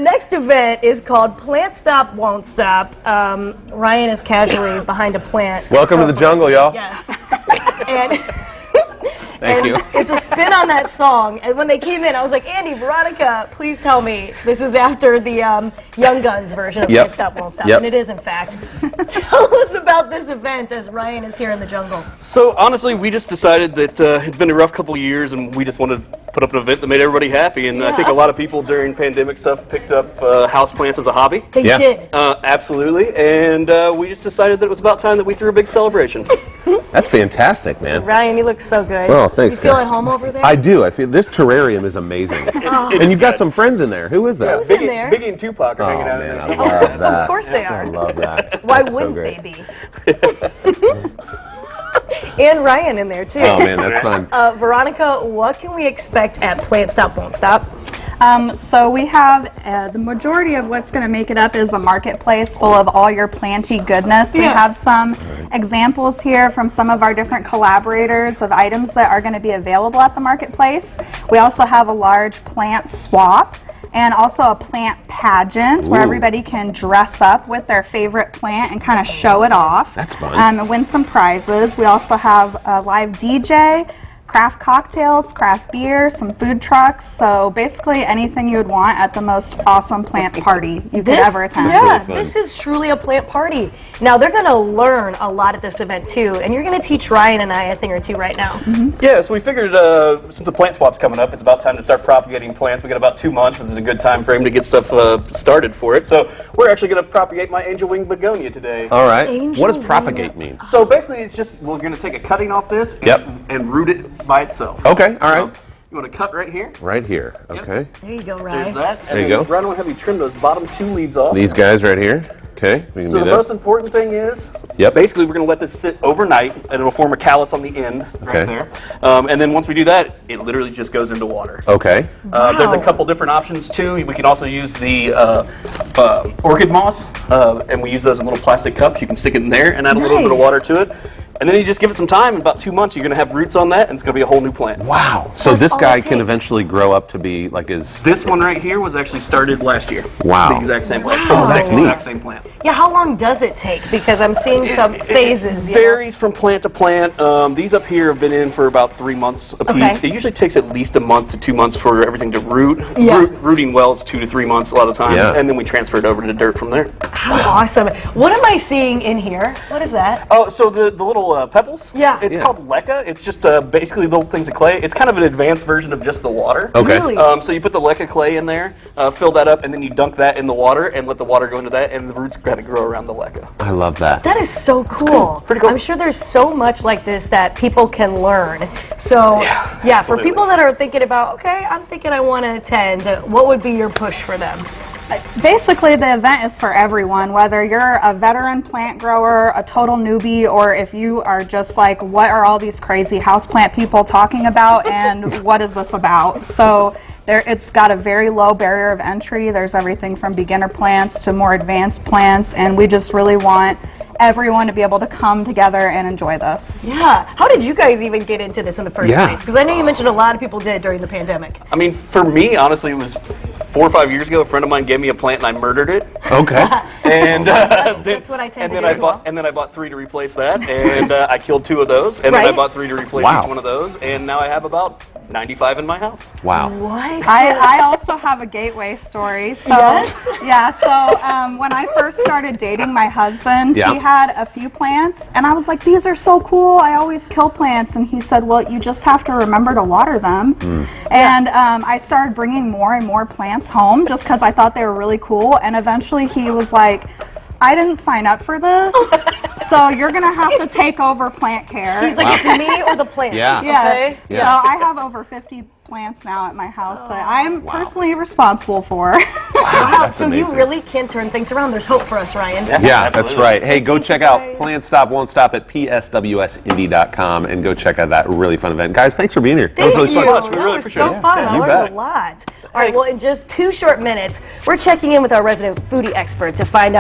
Next event is called Plant Stop Won't Stop. Ryan is casually behind a plant. Welcome to the jungle, y'all. Yes. And Thank you. It's a spin on that song. And when they came in, I was like, Andy, Veronica, please tell me this is after the Young Guns version of Plant Stop Won't Stop. And it is, in fact. Tell us about this event as Ryan is here in the jungle. So honestly, we just decided that it's been a rough couple of years, and we just wanted to put up an event that made everybody happy. And I think a lot of people during pandemic stuff picked up houseplants as a hobby. They did. Absolutely. And we just decided that it was about time that we threw a big celebration. That's fantastic, man. Ryan, you look so good. Well, thanks, you feel guys. at home over there? I do. I feel this terrarium is amazing. And you've got some friends in there. Who is that? Who's in there? Biggie and Tupac are hanging out in there. I love that. Of course they are. I love that. Why That's wouldn't so they great. be? And Ryan in there, too. Oh, man, that's fun. Veronica, what can we expect at Plant Stop Won't Stop? So we have the majority of what's going to make it up is a marketplace full of all your planty goodness. We have some examples here from some of our different collaborators of items that are going to be available at the marketplace. We also have a large plant swap and also a plant pageant where everybody can dress up with their favorite plant and kind of show it off. That's fun. And win some prizes. We also have a live DJ, craft cocktails, craft beer, some food trucks. So basically anything you would want at the most awesome plant party you could ever attend. Yeah, this is truly a plant party. Now, they're going to learn a lot at this event, too. And you're going to teach Ryan and I a thing or two right now. Yeah, so we figured since the plant swap's coming up, it's about time to start propagating plants. We got about 2 months, which is a good time frame to get stuff started for it. So we're actually going to propagate my angel wing begonia today. All right. Angel What does wing. propagate mean? So basically, it's just we're going to take a cutting off this and root it by itself. Okay, all right. So you want to cut right here. Right here. Okay. There you go, There's Ryan. that. There you go. Ryan, I want to have you trim those bottom 2 leaves off. These guys right here. Okay, we can So do the that. most important thing is, basically we're going to let this sit overnight, and it'll form a callus on the end right there. And then once we do that, it literally just goes into water. Okay. There's a couple different options too. We can also use the orchid moss, and we use those in little plastic cups. You can stick it in there and add a little bit of water to it. And then you just give it some time. In about 2 months, you're going to have roots on that, and it's going to be a whole new plant. Wow. So this guy can eventually grow up to be like his... This one right here was actually started last year. Wow. The exact same plant. Wow. That's The neat. exact same plant. Yeah, how long does it take? Because I'm seeing some phases. It varies from plant to plant. These up here have been in for about 3 months a piece. It usually takes at least a month to 2 months for everything to root. Rooting well is 2 to 3 months a lot of times, and then we transfer it over to dirt from there. How awesome. What am I seeing in here? What is that? Oh, so the little pebbles? Yeah. It's called leca. It's just basically little things of clay. It's kind of an advanced version of just the water. Okay. Really? So you put the leca clay in there, fill that up, and then you dunk that in the water and let the water go into that, and the roots kind of grow around the leca. I love that. That is so cool. Pretty cool. I'm sure there's so much like this that people can learn. So, yeah, for people that are thinking about, okay, I'm thinking I want to attend, what would be your push for them? Basically, the event is for everyone, whether you're a veteran plant grower, a total newbie, or if you are just like, what are all these crazy houseplant people talking about, and what is this about? So it's got a very low barrier of entry. There's everything from beginner plants to more advanced plants, and we just really want everyone to be able to come together and enjoy this. Yeah. How did you guys even get into this in the first place? Because I know you mentioned a lot of people did during the pandemic. I mean, for me, honestly, it was 4 or 5 years ago. A friend of mine gave me a plant, and I murdered it. Okay. And that's what I tend to do as well. And then I bought 3 to replace that, and I killed 2 of those, and then I bought 3 to replace each one of those, and now I have about 95 in my house. Wow. What? I also have a gateway story. So, yeah, so when I first started dating my husband, he had a few plants, and I was like, these are so cool. I always kill plants. And he said, well, you just have to remember to water them. And I started bringing more and more plants home just because I thought they were really cool. And eventually he was like, I didn't sign up for this, so you're going to have to take over plant care. He's like, it's me or the plants. Okay? So I have over 50 plants now at my house that I'm personally responsible for. Wow, so amazing. You really can turn things around. There's hope for us, Ryan. Yeah, that's right. Hey, go check out Plant Stop Won't Stop at pswsindy.com and go check out that really fun event. Guys, thanks for being here. Thank that was you. really fun. We really appreciate it. So fun. I learned a lot. All right, well, in just 2 short minutes, we're checking in with our resident foodie expert to find out